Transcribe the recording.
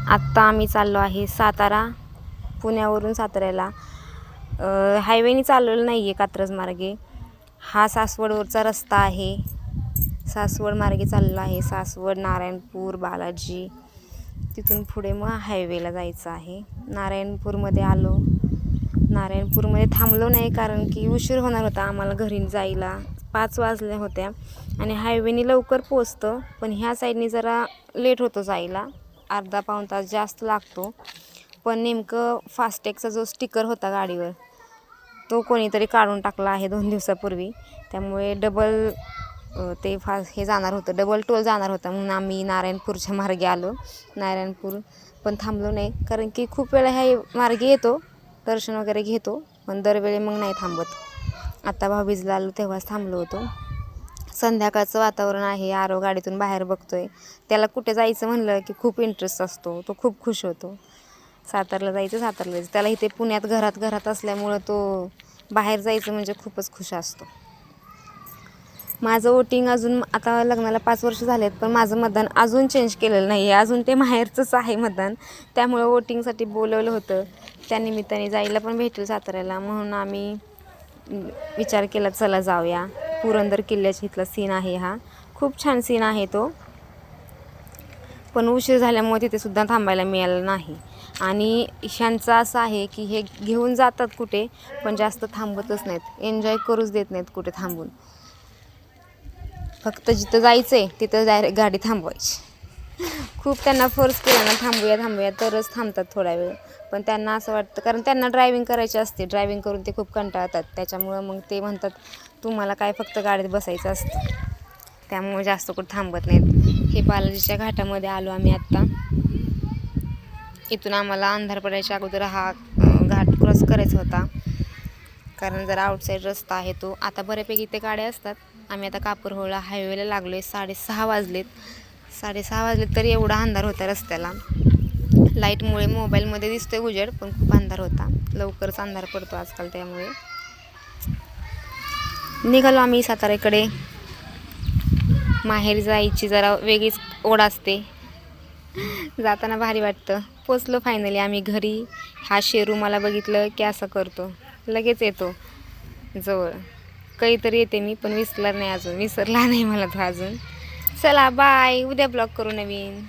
आत्ता आम्ही चाललो आहे सातारा, पुण्यावरून साताऱ्याला. हायवेने चाललेलं नाही आहे कात्रज मार्गे. हा सासवडवरचा रस्ता आहे. सासवड मार्गे चाललो आहे. सासवड, नारायणपूर, बालाजी, तिथून पुढे मग हायवेला जायचं आहे. नारायणपूरमध्ये आलो. नारायणपूरमध्ये थांबलो नाही कारण की उशीर होणार होता आम्हाला घरी जायला. 5 वाजल्या होत्या आणि हायवेने लवकर पोचतं, पण ह्या साईडने जरा लेट होतो जायला. अर्धा पाऊण तास जास्त लागतो. पण नेमकं फास्टॅगचा जो स्टिकर होता गाडीवर तो कोणीतरी काढून टाकला आहे 2 दिवसापूर्वी. त्यामुळे डबल हे जाणार होतं, डबल टोल जाणार होता म्हणून आम्ही नारायणपूरच्या मार्गे आलो. नारायणपूर पण थांबलो नाही कारण की खूप वेळा ह्या मार्गे येतो, दर्शन वगैरे घेतो, पण दरवेळी मग नाही थांबत. आता भाऊबीजला आलो तेव्हाच थांबलो होतो. संध्याकाळचं वातावरण आहे. आरव गाडीतून बाहेर बघतोय. त्याला कुठे जायचं म्हणलं की खूप इंटरेस्ट असतो, तो खूप खुश होतो. सातारला जायचं. त्याला इथे पुण्यात घरात असल्यामुळं तो बाहेर जायचं म्हणजे खूपच खुश असतो. माझं वोटिंग अजून, आता लग्नाला 5 वर्ष झालेत, पण माझं मतदान अजून चेंज केलेलं नाही आहे. अजून ते माहेरचंच आहे मतदान. त्यामुळं वोटिंगसाठी बोलवलं होतं. त्यानिमित्ताने जायला पण भेटेल साताऱ्याला म्हणून आम्ही विचार केला चला जाऊया. पुरंदर किल्ल्याच्या इथला सीन आहे हा. खूप छान सीन आहे तो, पण उशीर झाल्यामुळे तिथे सुद्धा थांबायला मिळालं नाही. आणि ह्यांचं असं आहे की हे घेऊन जातात कुठे, पण जास्त थांबतच नाहीत, एन्जॉय करूच देत नाहीत कुठे थांबून. फक्त जिथं जायचं आहे तिथं डायरेक्ट गाडी थांबवायची. खूप त्यांना फोर्स केला ना थांबूया तरच थांबतात थोडा वेळ. पण त्यांना असं वाटतं, कारण त्यांना ड्रायव्हिंग करायची असते. ड्रायव्हिंग करून ते खूप कंटाळतात. त्याच्यामुळं मग ते म्हणतात तुम्हाला काय फक्त गाडीत बसायचं असतं. त्यामुळे जास्त कुठं थांबत नाहीत. हे बालाजीच्या घाटामध्ये आलो आम्ही आत्ता. इथून आम्हाला अंधार पडायच्या अगोदर हा घाट क्रॉस करायचा होता, कारण जरा आउटसाईड रस्ता आहे तो. आता बऱ्यापैकी इथे गाड्या असतात. आम्ही आता कापूरहोळला हायवेला लागलो आहे. 6:30 वाजलेत. 6:30 वाजलेत तरी एवढा अंधार होता रस्त्याला. लाईटमुळे मोबाईलमध्ये दिसतोय उजेड, पण खूप अंधार होता. लवकरच अंधार पडतो आजकाल, त्यामुळे निघालो आम्ही साताऱ्याकडे. माहेर जायची जरा वेगळीच ओढ असते. जाताना भारी वाटतं. पोचलो फायनली आम्ही घरी. हा शेरू मला बघितलं की असं करतो, लगेच येतो जवळ. काहीतरी येते मी, पण विसरला नाही मला तो अजून. चला बाय. उद्या ब्लॉग करू नवीन.